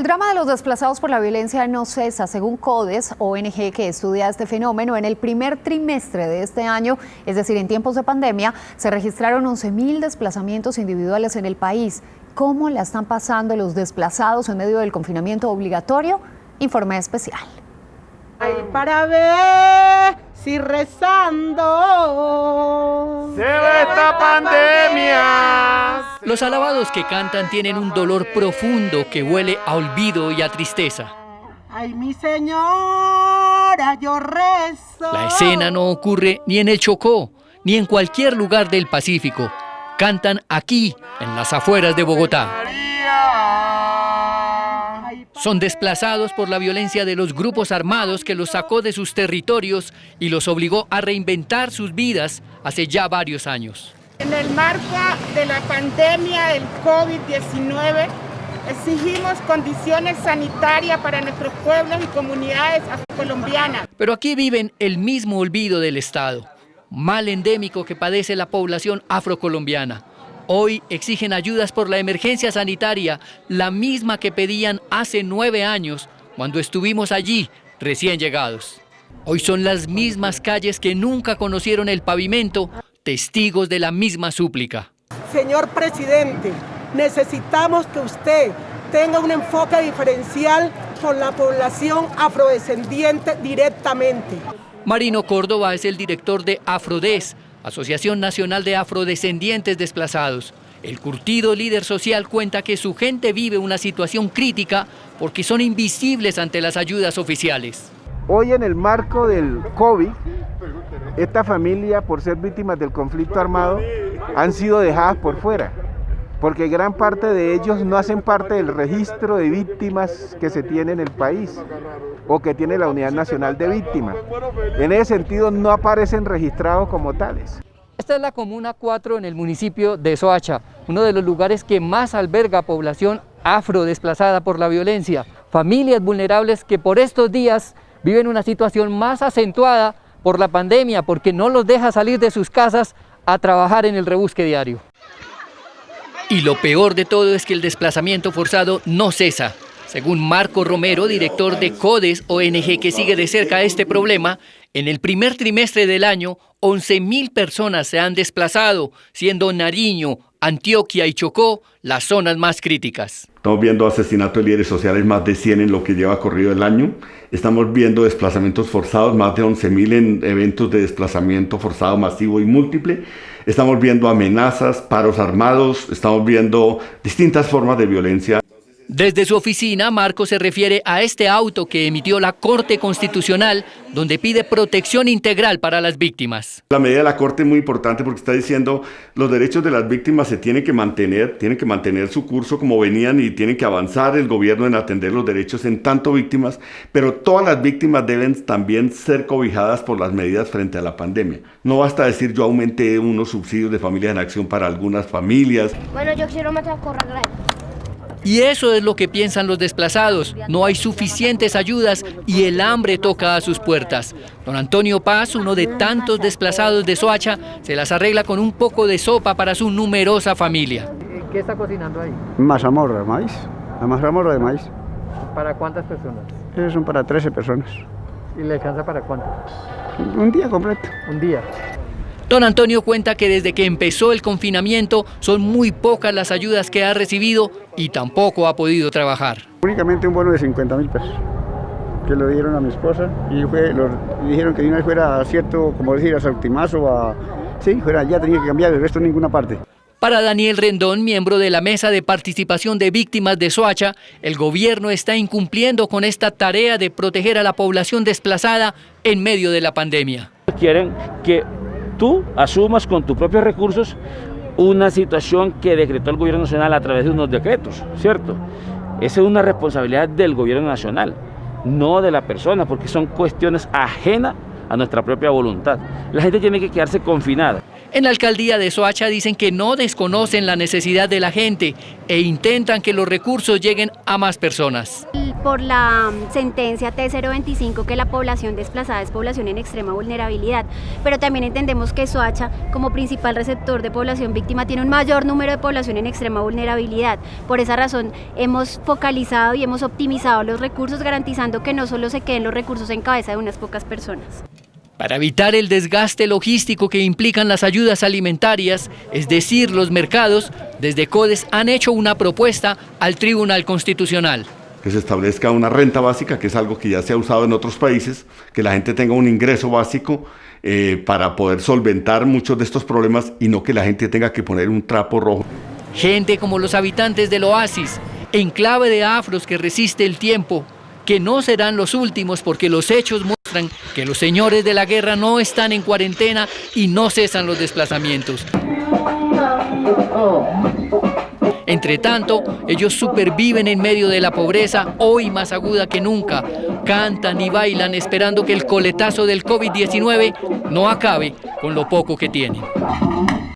el drama de los desplazados por la violencia no cesa. Según CODES, ONG que estudia este fenómeno, en el primer trimestre de este año, es decir, en tiempos de pandemia, se registraron 11.000 desplazamientos individuales en el país. ¿Cómo la están pasando los desplazados en medio del confinamiento obligatorio? Informe especial. Ay, para ver si rezando se va esta pandemia. Los alabados que cantan tienen un dolor profundo que huele a olvido y a tristeza. Ay, mi señora, yo rezo. La escena no ocurre ni en el Chocó, ni en cualquier lugar del Pacífico. Cantan aquí, en las afueras de Bogotá. Son desplazados por la violencia de los grupos armados que los sacó de sus territorios y los obligó a reinventar sus vidas hace ya varios años. En el marco de la pandemia del COVID-19, exigimos condiciones sanitarias para nuestros pueblos y comunidades afrocolombianas. Pero aquí viven el mismo olvido del Estado, mal endémico que padece la población afrocolombiana. Hoy exigen ayudas por la emergencia sanitaria, la misma que pedían hace 9 años, cuando estuvimos allí, recién llegados. Hoy son las mismas calles que nunca conocieron el pavimento, testigos de la misma súplica. Señor presidente, necesitamos que usted tenga un enfoque diferencial con la población afrodescendiente directamente. Marino Córdoba es el director de Afrodes, Asociación Nacional de Afrodescendientes Desplazados. El curtido líder social cuenta que su gente vive una situación crítica porque son invisibles ante las ayudas oficiales. Hoy, en el marco del COVID, esta familia, por ser víctimas del conflicto armado, han sido dejadas por fuera, porque gran parte de ellos no hacen parte del registro de víctimas que se tiene en el país o que tiene la Unidad Nacional de Víctimas. En ese sentido, no aparecen registrados como tales. Esta es la Comuna 4 en el municipio de Soacha, uno de los lugares que más alberga población afro desplazada por la violencia. Familias vulnerables que por estos días viven una situación más acentuada por la pandemia, porque no los deja salir de sus casas a trabajar en el rebusque diario. Y lo peor de todo es que el desplazamiento forzado no cesa. Según Marco Romero, director de CODES, ONG que sigue de cerca este problema, en el primer trimestre del año, 11.000 personas se han desplazado, siendo Nariño, Antioquia y Chocó las zonas más críticas. Estamos viendo asesinatos de líderes sociales, más de 100 en lo que lleva corrido el año. Estamos viendo desplazamientos forzados, más de 11.000 en eventos de desplazamiento forzado masivo y múltiple. Estamos viendo amenazas, paros armados, estamos viendo distintas formas de violencia. Desde su oficina, Marco se refiere a este auto que emitió la Corte Constitucional, donde pide protección integral para las víctimas. La medida de la Corte es muy importante porque está diciendo los derechos de las víctimas se tienen que mantener su curso como venían y tienen que avanzar el gobierno en atender los derechos en tanto víctimas, pero todas las víctimas deben también ser cobijadas por las medidas frente a la pandemia. No basta decir yo aumenté unos subsidios de Familias en Acción para algunas familias. Bueno, yo quiero matar a Corragray. Y eso es lo que piensan los desplazados. No hay suficientes ayudas y el hambre toca a sus puertas. Don Antonio Paz, uno de tantos desplazados de Soacha, se las arregla con un poco de sopa para su numerosa familia. ¿Qué está cocinando ahí? Mazamorra, maíz. La mazamorra de maíz. ¿Para cuántas personas? Esos son para 13 personas. ¿Y le alcanza para cuánto? Un día completo. Un día. Don Antonio cuenta que desde que empezó el confinamiento son muy pocas las ayudas que ha recibido y tampoco ha podido trabajar. Únicamente un bono de 50.000 pesos que lo dieron a mi esposa y dijeron que de una vez fuera cierto, como decir, a Sautimazo, ya tenía que cambiar, el resto en ninguna parte. Para Daniel Rendón, miembro de la Mesa de Participación de Víctimas de Soacha, el gobierno está incumpliendo con esta tarea de proteger a la población desplazada en medio de la pandemia. Quieren que tú asumas con tus propios recursos una situación que decretó el gobierno nacional a través de unos decretos, ¿cierto? Esa es una responsabilidad del gobierno nacional, no de la persona, porque son cuestiones ajenas a nuestra propia voluntad. La gente tiene que quedarse confinada. En la alcaldía de Soacha dicen que no desconocen la necesidad de la gente e intentan que los recursos lleguen a más personas. Por la sentencia T025 que la población desplazada es población en extrema vulnerabilidad, pero también entendemos que Soacha, como principal receptor de población víctima, tiene un mayor número de población en extrema vulnerabilidad. Por esa razón hemos focalizado y hemos optimizado los recursos, garantizando que no solo se queden los recursos en cabeza de unas pocas personas. Para evitar el desgaste logístico que implican las ayudas alimentarias, es decir, los mercados, desde CODES han hecho una propuesta al Tribunal Constitucional. Que se establezca una renta básica, que es algo que ya se ha usado en otros países, que la gente tenga un ingreso básico para poder solventar muchos de estos problemas y no que la gente tenga que poner un trapo rojo. Gente como los habitantes del Oasis, enclave de afros que resiste el tiempo, que no serán los últimos porque los hechos muestran que los señores de la guerra no están en cuarentena y no cesan los desplazamientos. Entre tanto, ellos superviven en medio de la pobreza, hoy más aguda que nunca. Cantan y bailan esperando que el coletazo del COVID-19 no acabe con lo poco que tienen.